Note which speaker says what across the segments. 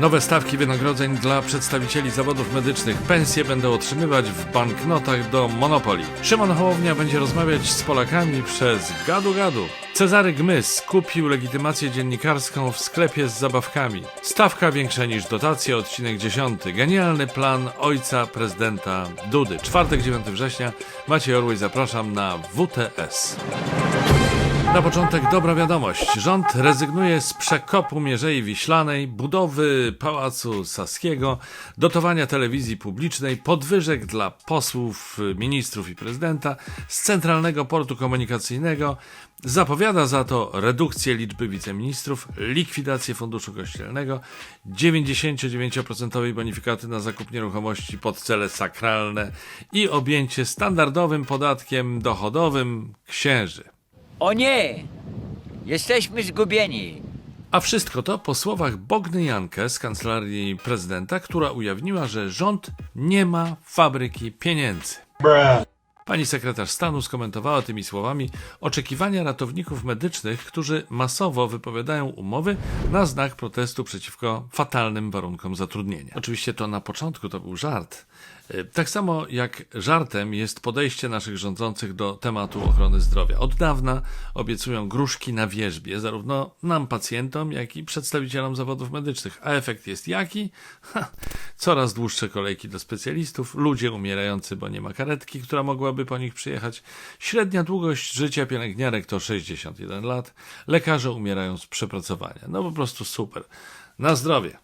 Speaker 1: Nowe stawki wynagrodzeń dla przedstawicieli zawodów medycznych. Pensje będą otrzymywać w banknotach do Monopoly. Szymon Hołownia będzie rozmawiać z Polakami przez gadu-gadu. Cezary Gmys kupił legitymację dziennikarską w sklepie z zabawkami. Stawka większa niż dotacje, odcinek 10. Genialny plan ojca prezydenta Dudy. Czwartek, 9 września. Maciej Orłej, zapraszam na WTS. Na początek dobra wiadomość. Rząd rezygnuje z przekopu Mierzei Wiślanej, budowy Pałacu Saskiego, dotowania telewizji publicznej, podwyżek dla posłów, ministrów i prezydenta, z Centralnego Portu Komunikacyjnego. Zapowiada za to redukcję liczby wiceministrów, likwidację funduszu kościelnego, 99% bonifikaty na zakup nieruchomości pod cele sakralne i objęcie standardowym podatkiem dochodowym księży.
Speaker 2: O nie! Jesteśmy zgubieni.
Speaker 1: A wszystko to po słowach Bogny Jankę z Kancelarii Prezydenta, która ujawniła, że rząd nie ma fabryki pieniędzy. Pani sekretarz stanu skomentowała tymi słowami oczekiwania ratowników medycznych, którzy masowo wypowiadają umowy na znak protestu przeciwko fatalnym warunkom zatrudnienia. Oczywiście to na początku to był żart. Tak samo jak żartem jest podejście naszych rządzących do tematu ochrony zdrowia. Od dawna obiecują gruszki na wierzbie, zarówno nam pacjentom, jak i przedstawicielom zawodów medycznych. A efekt jest jaki? Coraz dłuższe kolejki do specjalistów, ludzie umierający, bo nie ma karetki, która mogłaby po nich przyjechać. Średnia długość życia pielęgniarek to 61 lat. Lekarze umierają z przepracowania. No po prostu super. Na zdrowie.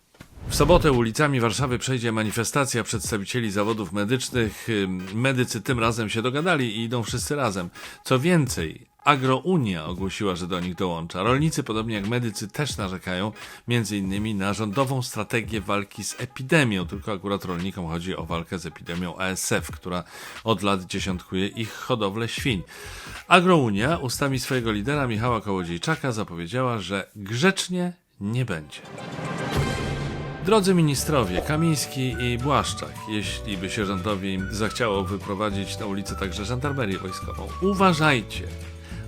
Speaker 1: W sobotę ulicami Warszawy przejdzie manifestacja przedstawicieli zawodów medycznych. Medycy tym razem się dogadali i idą wszyscy razem. Co więcej, Agrounia ogłosiła, że do nich dołącza. Rolnicy, podobnie jak medycy, też narzekają m.in. na rządową strategię walki z epidemią. Tylko akurat rolnikom chodzi o walkę z epidemią ASF, która od lat dziesiątkuje ich hodowlę świń. Agrounia ustami swojego lidera Michała Kołodziejczaka zapowiedziała, że grzecznie nie będzie. Drodzy ministrowie Kamiński i Błaszczak, jeśli by się rządowi zachciało wyprowadzić na ulicę także żandarmerię wojskową, uważajcie.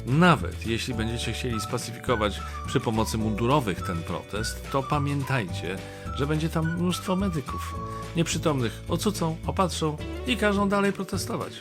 Speaker 1: Nawet jeśli będziecie chcieli spacyfikować przy pomocy mundurowych ten protest, to pamiętajcie, że będzie tam mnóstwo medyków. Nieprzytomnych ocucą, opatrzą i każą dalej protestować.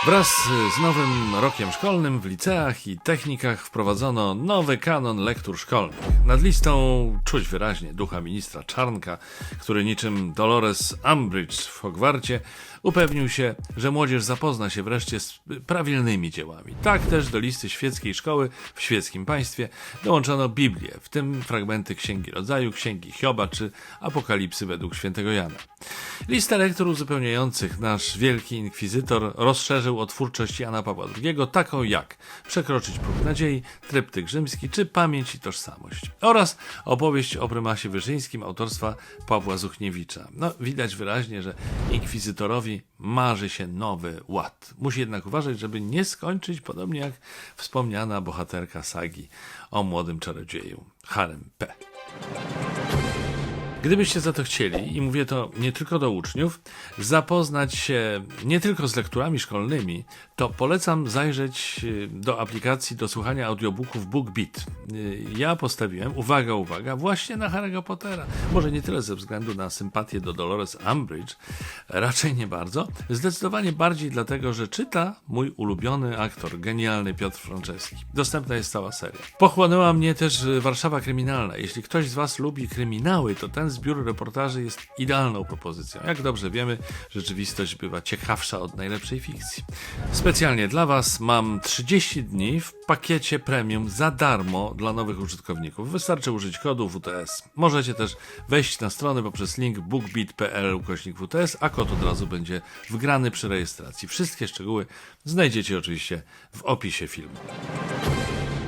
Speaker 1: Wraz z nowym rokiem szkolnym w liceach i technikach wprowadzono nowy kanon lektur szkolnych. Nad listą czuć wyraźnie ducha ministra Czarnka, który niczym Dolores Umbridge w Hogwarcie upewnił się, że młodzież zapozna się wreszcie z prawilnymi dziełami. Tak też do listy świeckiej szkoły w świeckim państwie dołączono Biblię, w tym fragmenty Księgi Rodzaju, Księgi Hioba czy Apokalipsy według świętego Jana. Listę lektur uzupełniających nasz wielki inkwizytor rozszerzył o twórczość Jana Pawła II, taką jak Przekroczyć próg nadziei, Tryptyk rzymski czy Pamięć i tożsamość oraz opowieść o prymasie wyszyńskim autorstwa Pawła Zuchniewicza. Widać wyraźnie, że inkwizytorowi marzy się nowy ład. Musi jednak uważać, żeby nie skończyć podobnie jak wspomniana bohaterka sagi o młodym czarodzieju, Harem P. Gdybyście za to chcieli, i mówię to nie tylko do uczniów, zapoznać się nie tylko z lekturami szkolnymi, to polecam zajrzeć do aplikacji do słuchania audiobooków BookBeat. Ja postawiłem, uwaga, właśnie na Harry'ego Pottera. Może nie tyle ze względu na sympatię do Dolores Umbridge, raczej nie bardzo. Zdecydowanie bardziej dlatego, że czyta mój ulubiony aktor, genialny Piotr Franceski. Dostępna jest cała seria. Pochłonęła mnie też Warszawa Kryminalna. Jeśli ktoś z was lubi kryminały, to ten zbiór reportaży jest idealną propozycją. Jak dobrze wiemy, rzeczywistość bywa ciekawsza od najlepszej fikcji. Specjalnie dla was mam 30 dni w pakiecie premium za darmo dla nowych użytkowników. Wystarczy użyć kodu WTS. Możecie też wejść na stronę poprzez link bookbeat.pl/WTS, a kod od razu będzie wgrany przy rejestracji. Wszystkie szczegóły znajdziecie oczywiście w opisie filmu.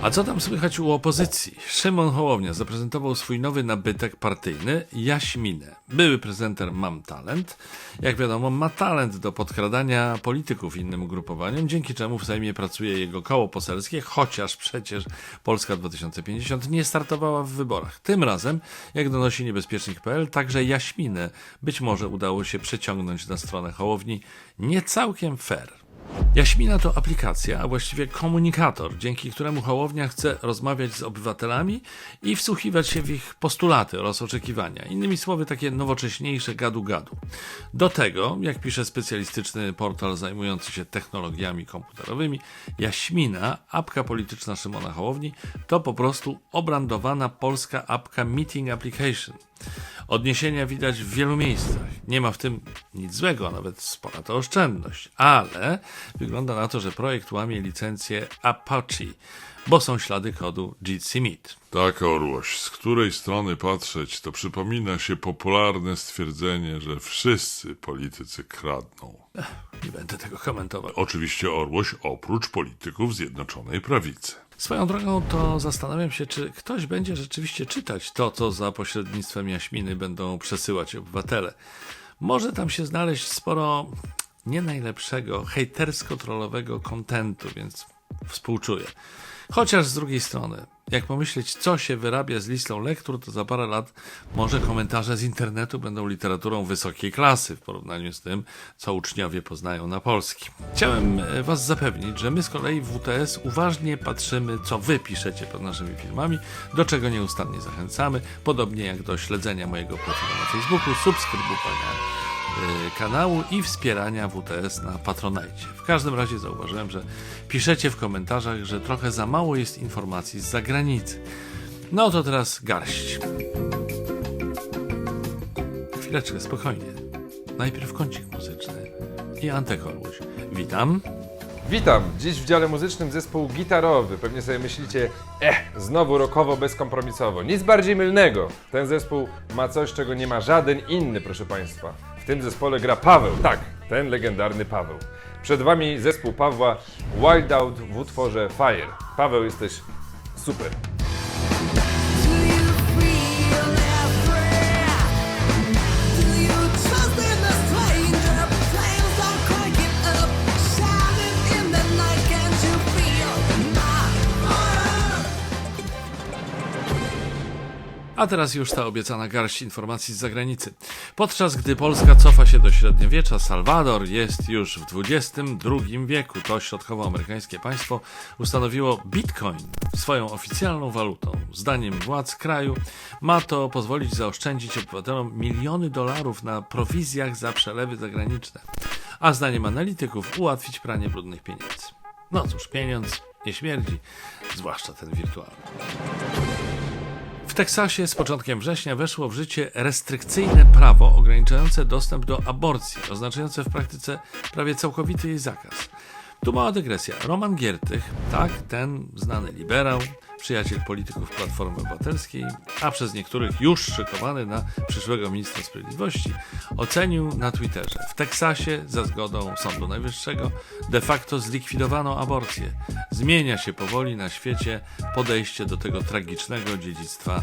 Speaker 1: A co tam słychać u opozycji? Szymon Hołownia zaprezentował swój nowy nabytek partyjny, Jaśminę. Były prezenter Mam Talent. Jak wiadomo, ma talent do podkradania polityków innym ugrupowaniom, dzięki czemu w Sejmie pracuje jego koło poselskie, chociaż przecież Polska 2050 nie startowała w wyborach. Tym razem, jak donosi niebezpiecznik.pl, także Jaśminę być może udało się przeciągnąć na stronę Hołowni nie całkiem fair. Jaśmina to aplikacja, a właściwie komunikator, dzięki któremu Hołownia chce rozmawiać z obywatelami i wsłuchiwać się w ich postulaty oraz oczekiwania. Innymi słowy, takie nowocześniejsze gadu-gadu. Do tego, jak pisze specjalistyczny portal zajmujący się technologiami komputerowymi, Jaśmina, apka polityczna Szymona Hołowni, to po prostu obrandowana polska apka Meeting Application. Odniesienia widać w wielu miejscach. Nie ma w tym nic złego, a nawet spora to oszczędność. Ale wygląda na to, że projekt łamie licencję Apache, bo są ślady kodu Jitsi Meet.
Speaker 3: Tak, Orłoś, z której strony patrzeć, to przypomina się popularne stwierdzenie, że wszyscy politycy kradną.
Speaker 1: Nie będę tego komentował.
Speaker 3: Oczywiście, Orłoś, oprócz polityków Zjednoczonej Prawicy.
Speaker 1: Swoją drogą to zastanawiam się, czy ktoś będzie rzeczywiście czytać to, co za pośrednictwem Jaśminy będą przesyłać obywatele. Może tam się znaleźć sporo nie najlepszego, hejtersko-trollowego kontentu, więc współczuję. Chociaż z drugiej strony, jak pomyśleć, co się wyrabia z listą lektur, to za parę lat może komentarze z internetu będą literaturą wysokiej klasy w porównaniu z tym, co uczniowie poznają na polski. Chciałem was zapewnić, że my z kolei w WTS uważnie patrzymy, co wy piszecie pod naszymi filmami, do czego nieustannie zachęcamy, podobnie jak do śledzenia mojego profilu na Facebooku, subskrybowania kanału i wspierania WTS na Patronite. W każdym razie zauważyłem, że piszecie w komentarzach, że trochę za mało jest informacji z zagranicy. No to teraz garść. Chwileczkę, spokojnie. Najpierw kącik muzyczny i Antek Orłoś. Witam.
Speaker 4: Witam! Dziś w dziale muzycznym zespół gitarowy. Pewnie sobie myślicie, znowu rockowo, bezkompromisowo. Nic bardziej mylnego. Ten zespół ma coś, czego nie ma żaden inny, proszę Państwa. W tym zespole gra Paweł. Tak, ten legendarny Paweł. Przed Wami zespół Pawła Wild Out w utworze Fire. Paweł, jesteś super.
Speaker 1: A teraz już ta obiecana garść informacji z zagranicy. Podczas gdy Polska cofa się do średniowiecza, Salwador jest już w XXI wieku. To środkowoamerykańskie państwo ustanowiło Bitcoin swoją oficjalną walutą. Zdaniem władz kraju ma to pozwolić zaoszczędzić obywatelom miliony dolarów na prowizjach za przelewy zagraniczne. A zdaniem analityków ułatwić pranie brudnych pieniędzy. No cóż, pieniądz nie śmierdzi, zwłaszcza ten wirtualny. W Teksasie z początkiem września weszło w życie restrykcyjne prawo ograniczające dostęp do aborcji, oznaczające w praktyce prawie całkowity jej zakaz. Tu mała dygresja. Roman Giertych, tak, ten znany liberał, przyjaciel polityków Platformy Obywatelskiej, a przez niektórych już szykowany na przyszłego ministra sprawiedliwości, ocenił na Twitterze: w Teksasie za zgodą Sądu Najwyższego de facto zlikwidowano aborcję. Zmienia się powoli na świecie podejście do tego tragicznego dziedzictwa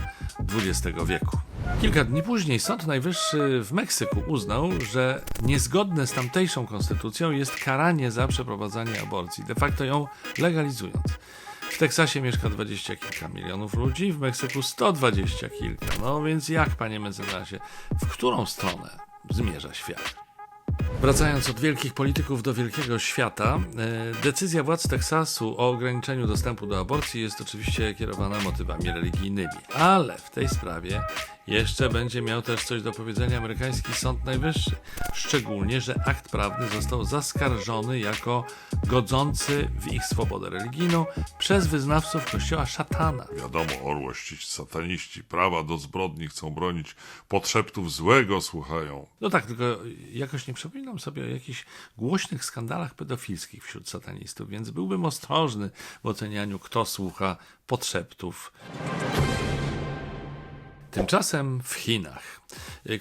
Speaker 1: XX wieku. Kilka dni później Sąd Najwyższy w Meksyku uznał, że niezgodne z tamtejszą konstytucją jest karanie za przeprowadzanie aborcji, de facto ją legalizując. W Teksasie mieszka 20 kilka milionów ludzi, w Meksyku 120 kilka. No więc jak, panie mecenasie, w którą stronę zmierza świat? Wracając od wielkich polityków do wielkiego świata, decyzja władz Teksasu o ograniczeniu dostępu do aborcji jest oczywiście kierowana motywami religijnymi, ale w tej sprawie jeszcze będzie miał też coś do powiedzenia amerykański Sąd Najwyższy. Szczególnie, że akt prawny został zaskarżony jako godzący w ich swobodę religijną przez wyznawców kościoła szatana.
Speaker 3: Wiadomo, Orłoś, ci sataniści prawa do zbrodni chcą bronić, podszeptów złego słuchają.
Speaker 1: No tak, tylko jakoś nie przypominam sobie o jakichś głośnych skandalach pedofilskich wśród satanistów, więc byłbym ostrożny w ocenianiu, kto słucha podszeptów. Tymczasem w Chinach.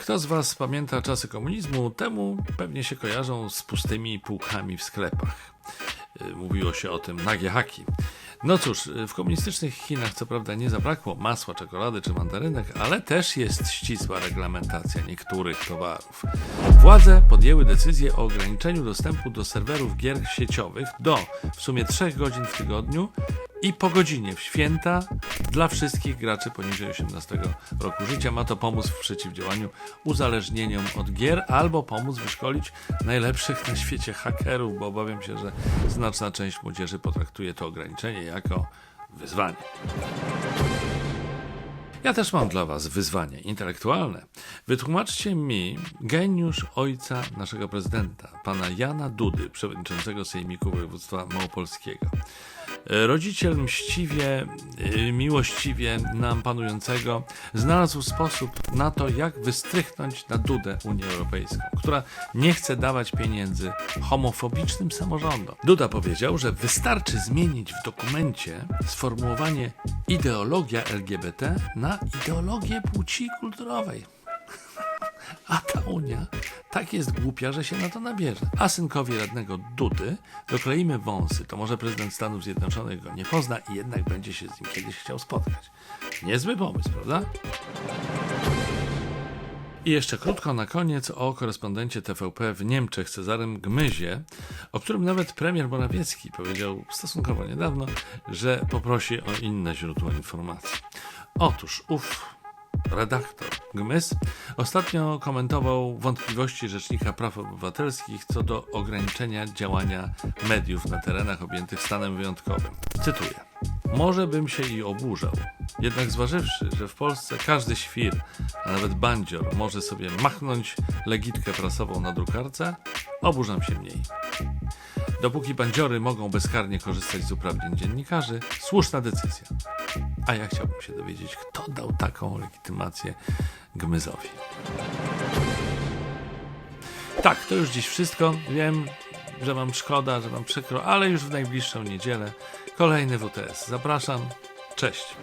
Speaker 1: Kto z was pamięta czasy komunizmu, temu pewnie się kojarzą z pustymi półkami w sklepach. Mówiło się o tym nagie haki. No cóż, w komunistycznych Chinach co prawda nie zabrakło masła, czekolady czy mandarynek, ale też jest ścisła reglamentacja niektórych towarów. Władze podjęły decyzję o ograniczeniu dostępu do serwerów gier sieciowych do w sumie 3 godzin w tygodniu i po godzinie w święta dla wszystkich graczy poniżej 18 roku życia. Ma to pomóc w przeciwdziałaniu uzależnieniom od gier albo pomóc wyszkolić najlepszych na świecie hakerów, bo obawiam się, że znaczna część młodzieży potraktuje to ograniczenie jako wyzwanie. Ja też mam dla was wyzwanie intelektualne. Wytłumaczcie mi geniusz ojca naszego prezydenta, pana Jana Dudy, przewodniczącego Sejmiku Województwa Małopolskiego. Rodziciel mściwie, miłościwie nam panującego znalazł sposób na to, jak wystrychnąć na Dudę Unię Europejską, która nie chce dawać pieniędzy homofobicznym samorządom. Duda powiedział, że wystarczy zmienić w dokumencie sformułowanie ideologia LGBT na ideologię płci kulturowej. A ta Unia tak jest głupia, że się na to nabierze. A synkowi radnego Dudy dokleimy wąsy, to może prezydent Stanów Zjednoczonych go nie pozna i jednak będzie się z nim kiedyś chciał spotkać. Niezły pomysł, prawda? I jeszcze krótko na koniec o korespondencie TVP w Niemczech Cezarym Gmyzie, o którym nawet premier Morawiecki powiedział stosunkowo niedawno, że poprosi o inne źródło informacji. Otóż redaktor Gmys ostatnio komentował wątpliwości Rzecznika Praw Obywatelskich co do ograniczenia działania mediów na terenach objętych stanem wyjątkowym. Cytuję. Może bym się i oburzał, jednak zważywszy, że w Polsce każdy świr, a nawet bandzior może sobie machnąć legitkę prasową na drukarce, oburzam się mniej. Dopóki bandziory mogą bezkarnie korzystać z uprawnień dziennikarzy, słuszna decyzja. A ja chciałbym się dowiedzieć, kto dał taką legitymację Gmyzowi. Tak, to już dziś wszystko. Wiem, że wam szkoda, że wam przykro, ale już w najbliższą niedzielę kolejny WTS. Zapraszam. Cześć.